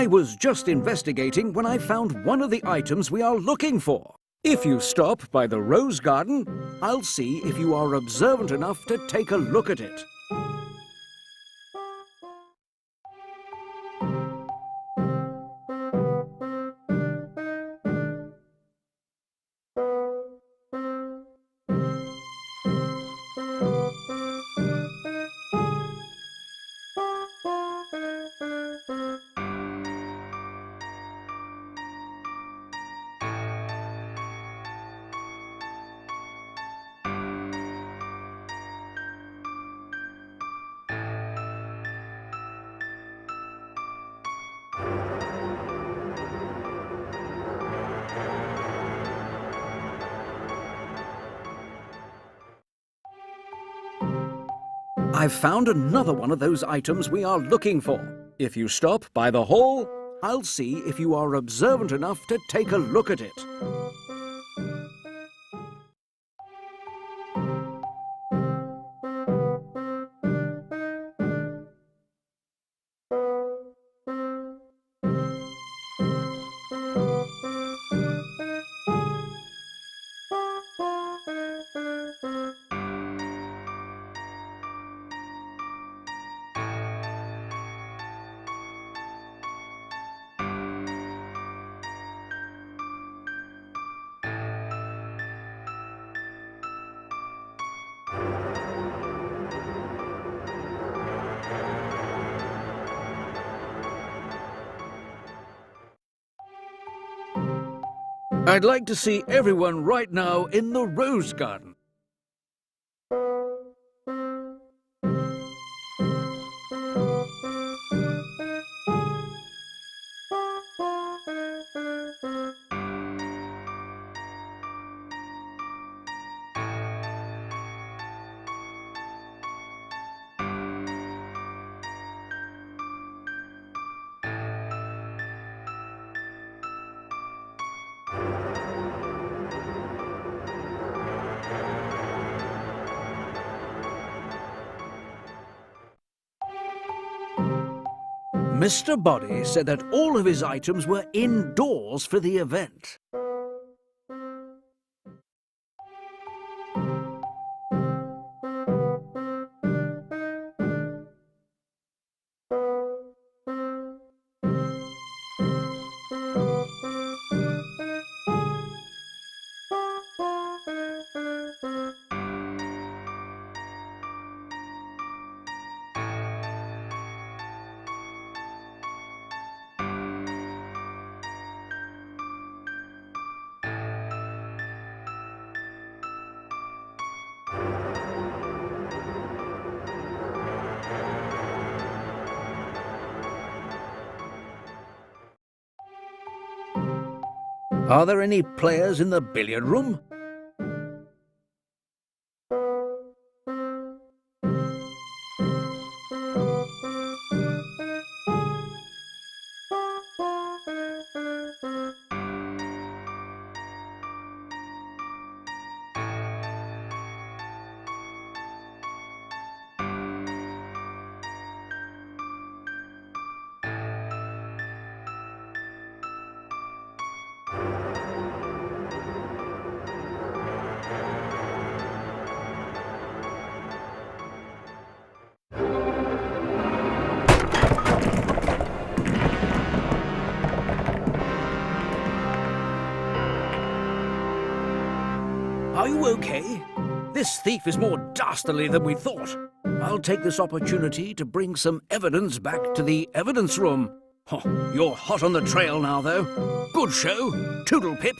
I was just investigating when I found one of the items we are looking for. If you stop by the rose garden, I'll see if you are observant enough to take a look at it. I've found another one of those items we are looking for. If you stop by the hall, I'll see if you are observant enough to take a look at it. I'd like to see everyone right now in the rose garden. Mr. Boddy said that all of his items were indoors for the event. Are there any players in the billiard room? Are you okay? This thief is more dastardly than we thought. I'll take this opportunity to bring some evidence back to the evidence room. Oh, you're hot on the trail now, though. Good show. Toodle pip.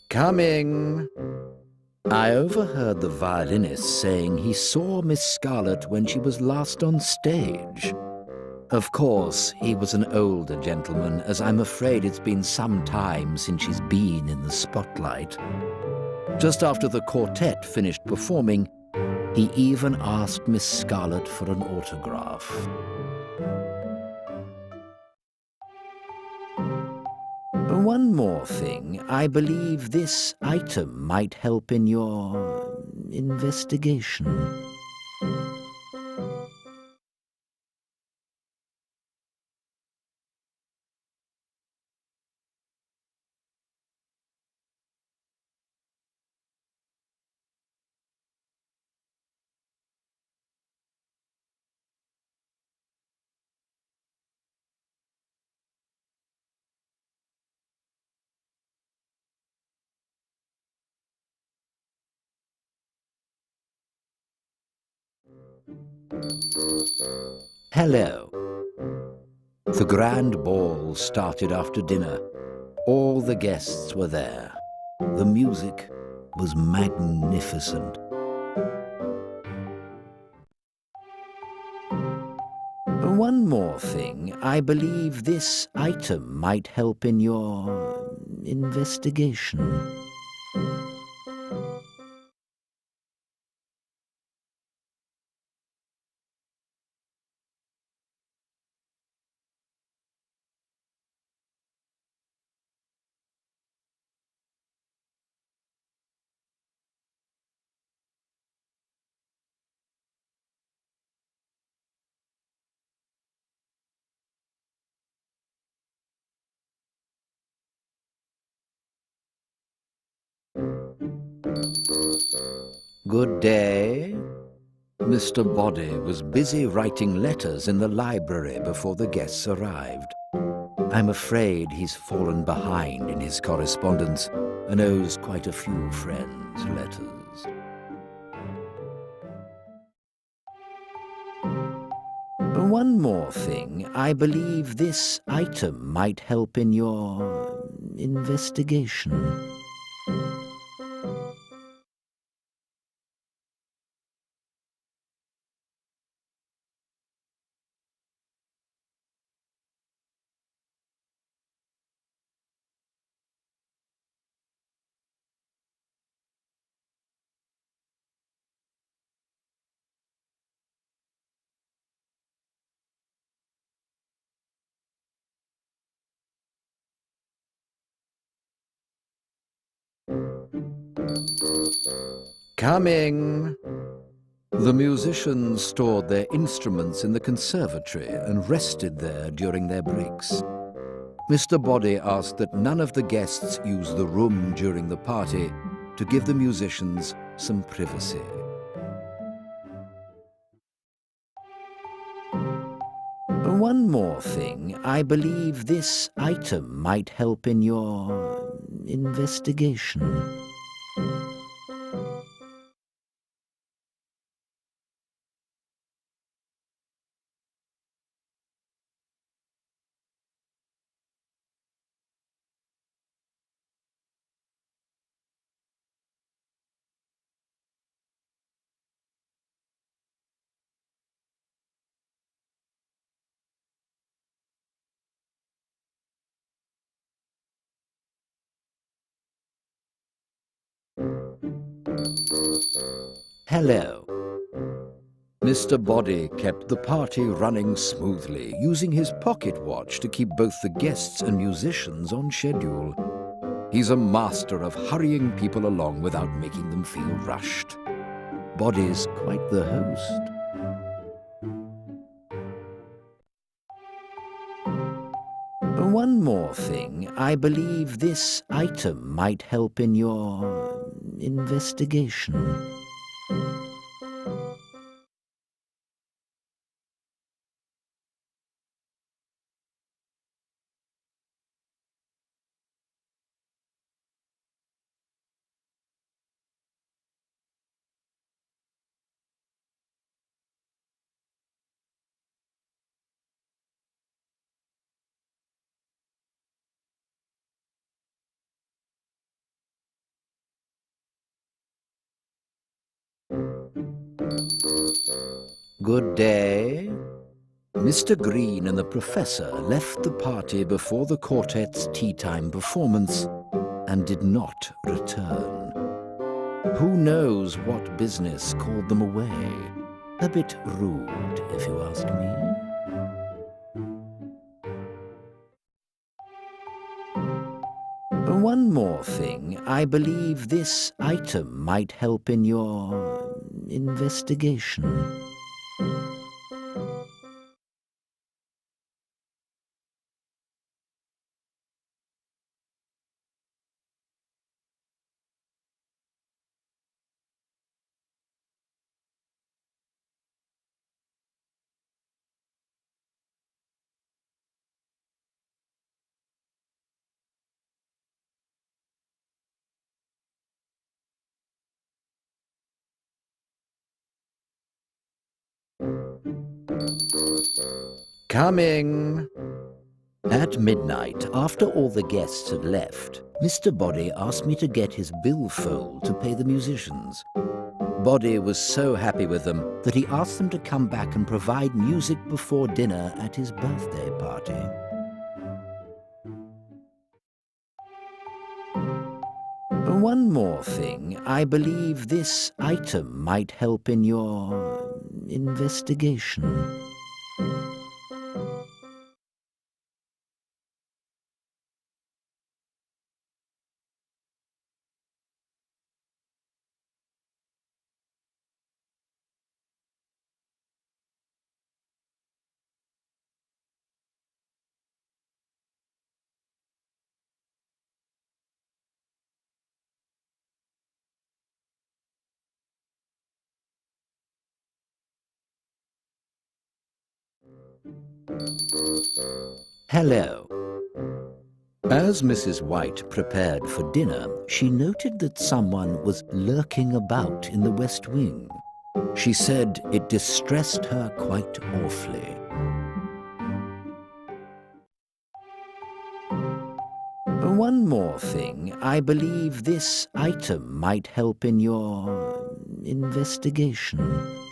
Coming! I overheard the violinist saying he saw Miss Scarlet when she was last on stage. Of course, he was an older gentleman, as I'm afraid it's been some time since she's been in the spotlight. Just after the quartet finished performing, he even asked Miss Scarlet for an autograph. One more thing. I believe this item might help in your investigation. Hello. The grand ball started after dinner. All the guests were there. The music was magnificent. One more thing. I believe this item might help in your investigation. Good day. Mr. Body was busy writing letters in the library before the guests arrived. I'm afraid he's fallen behind in his correspondence and owes quite a few friends letters. One more thing. I believe this item might help in your investigation. Coming! The musicians stored their instruments in the conservatory and rested there during their breaks. Mr. Body asked that none of the guests use the room during the party to give the musicians some privacy. One more thing. I believe this item might help in your investigation. Hello. Mr. Body kept the party running smoothly, using his pocket watch to keep both the guests and musicians on schedule. He's a master of hurrying people along without making them feel rushed. Body's quite the host. One more thing. I believe this item might help in your investigation. Good day. Mr. Green and the Professor left the party before the quartet's tea-time performance and did not return. Who knows what business called them away? A bit rude, if you ask me. One more thing. I believe this item might help in your investigation. Coming! At midnight, after all the guests had left, Mr. Boddy asked me to get his billfold to pay the musicians. Boddy was so happy with them that he asked them to come back and provide music before dinner at his birthday party. One more thing. I believe this item might help in your investigation. Hello. As Mrs. White prepared for dinner, she noted that someone was lurking about in the West Wing. She said it distressed her quite awfully. One more thing. I believe this item might help in your investigation.